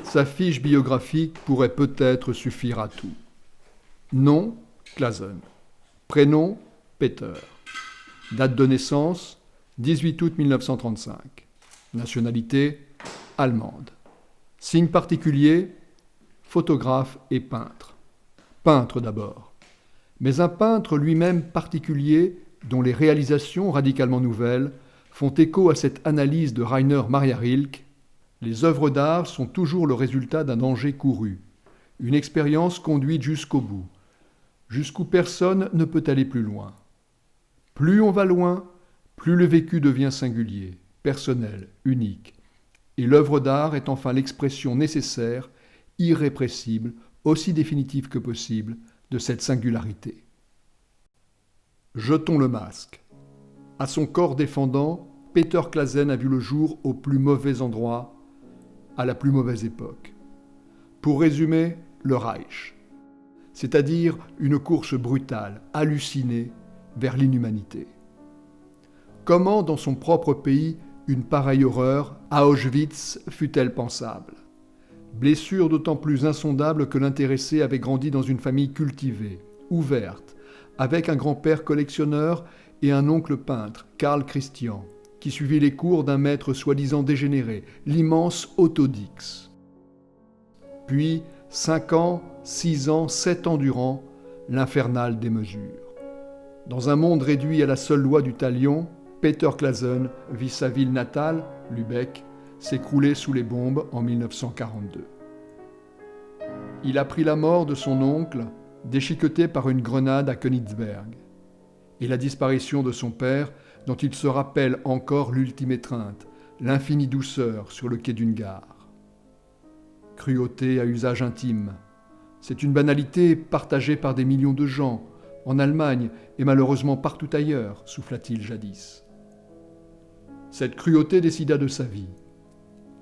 sa fiche biographique pourrait peut-être suffire à tout. Nom, Clasen. Prénom, Peter. Date de naissance, 18 août 1935. Nationalité, allemande. Signe particulier, photographe et peintre. Peintre d'abord. Mais un peintre lui-même particulier, dont les réalisations radicalement nouvelles font écho à cette analyse de Rainer Maria Rilke. Les œuvres d'art sont toujours le résultat d'un danger couru, une expérience conduite jusqu'au bout, jusqu'où personne ne peut aller plus loin. Plus on va loin, plus le vécu devient singulier, personnel, unique, et l'œuvre d'art est enfin l'expression nécessaire, irrépressible, aussi définitive que possible, de cette singularité. Jetons le masque. À son corps défendant, Peter Clasen a vu le jour au plus mauvais endroit, à la plus mauvaise époque. Pour résumer, le Reich, c'est-à-dire une course brutale, hallucinée, vers l'inhumanité. Comment, dans son propre pays, une pareille horreur, à Auschwitz, fut-elle pensable ? Blessure d'autant plus insondable que l'intéressé avait grandi dans une famille cultivée, ouverte, avec un grand-père collectionneur et un oncle peintre, Karl Christian, qui suivit les cours d'un maître soi-disant dégénéré, l'immense Otto Dix. Puis, 5 ans, 6 ans, 7 ans durant, l'infernale démesure. Dans un monde réduit à la seule loi du talion, Peter Clasen vit sa ville natale, Lübeck, s'écrouler sous les bombes en 1942. Il apprit la mort de son oncle, déchiqueté par une grenade à Königsberg, et la disparition de son père, dont il se rappelle encore l'ultime étreinte, l'infinie douceur sur le quai d'une gare. Cruauté à usage intime. C'est une banalité partagée par des millions de gens, en Allemagne et malheureusement partout ailleurs, souffla-t-il jadis. Cette cruauté décida de sa vie.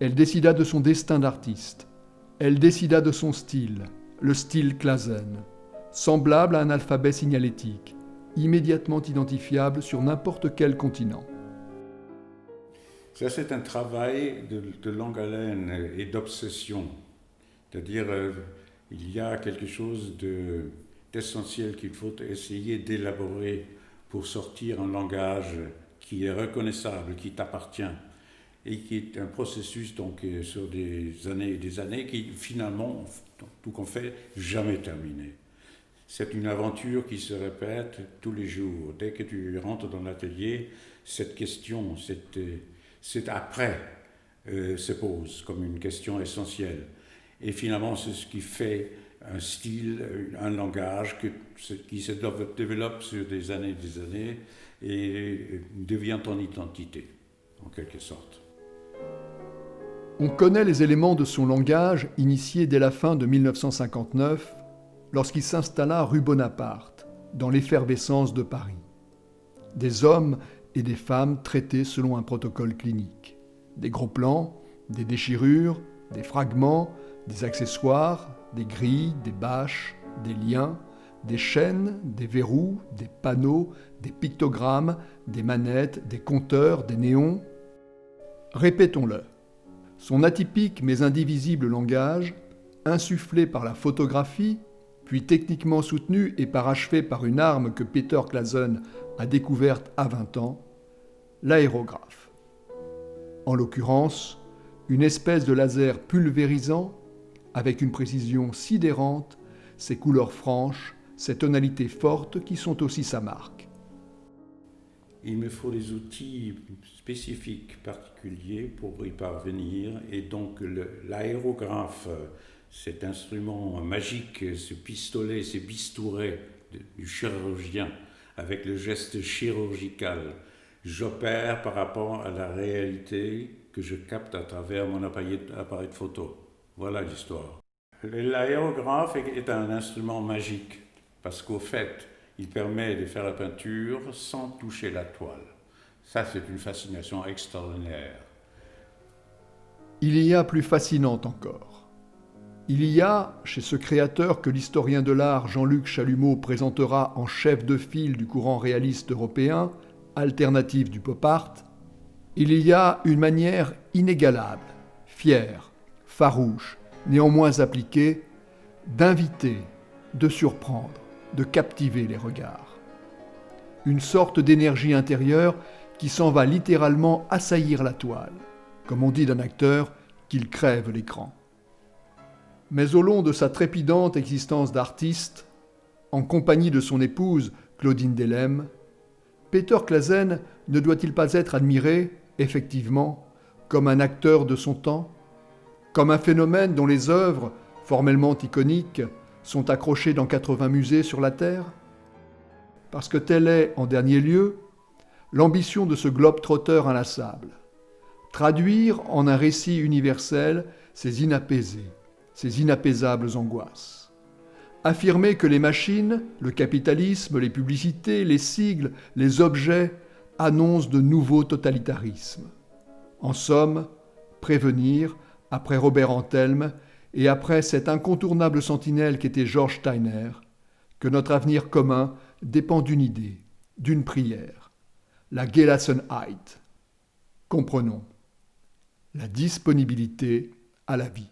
Elle décida de son destin d'artiste. Elle décida de son style, le style Clasen, semblable à un alphabet signalétique, immédiatement identifiable sur n'importe quel continent. Ça, c'est un travail de longue haleine et d'obsession. C'est-à-dire, il y a quelque chose d'essentiel qu'il faut essayer d'élaborer pour sortir un langage qui est reconnaissable, qui t'appartient, et qui est un processus donc, sur des années et des années qui finalement, tout qu'on fait, jamais terminé. C'est une aventure qui se répète tous les jours. Dès que tu rentres dans l'atelier, cette question, c'est après, se pose comme une question essentielle. Et finalement, c'est ce qui fait un style, un langage qui se développe sur des années et devient ton identité, en quelque sorte. On connaît les éléments de son langage initié dès la fin de 1959, lorsqu'il s'installa rue Bonaparte, dans l'effervescence de Paris. Des hommes et des femmes traités selon un protocole clinique. Des gros plans, des déchirures, des fragments, des accessoires, des grilles, des bâches, des liens, des chaînes, des verrous, des panneaux, des pictogrammes, des manettes, des compteurs, des néons. Répétons-le. Son atypique mais indivisible langage, insufflé par la photographie, puis techniquement soutenu et parachevé par une arme que Peter Clasen a découverte à 20 ans, l'aérographe. En l'occurrence, une espèce de laser pulvérisant, avec une précision sidérante, ses couleurs franches, ses tonalités fortes qui sont aussi sa marque. Il me faut des outils spécifiques, particuliers pour y parvenir, et donc l'aérographe, cet instrument magique, ce pistolet, ce bistouré du chirurgien, avec le geste chirurgical, j'opère par rapport à la réalité que je capte à travers mon appareil de photo. Voilà l'histoire. L'aérographe est un instrument magique, parce qu'au fait, il permet de faire la peinture sans toucher la toile. Ça, c'est une fascination extraordinaire. Il y a plus fascinante encore. Il y a, chez ce créateur que l'historien de l'art Jean-Luc Chalumeau présentera en chef de file du courant réaliste européen, alternative du pop art, il y a une manière inégalable, fière, farouche, néanmoins appliquée, d'inviter, de surprendre, de captiver les regards. Une sorte d'énergie intérieure qui s'en va littéralement assaillir la toile, comme on dit d'un acteur qu'il crève l'écran. Mais au long de sa trépidante existence d'artiste, en compagnie de son épouse Claudine Delhem, Peter Claesen ne doit-il pas être admiré, effectivement, comme un acteur de son temps, comme un phénomène dont les œuvres, formellement iconiques, sont accrochées dans 80 musées sur la Terre? Parce que telle est, en dernier lieu, l'ambition de ce globe-trotteur inlassable. Traduire en un récit universel ces inapaisées, ces inapaisables angoisses. Affirmer que les machines, le capitalisme, les publicités, les sigles, les objets annoncent de nouveaux totalitarismes. En somme, prévenir, après Robert Antelme et après cet incontournable sentinelle qu'était George Steiner, que notre avenir commun dépend d'une idée, d'une prière, la Gelassenheit. Comprenons, la disponibilité à la vie.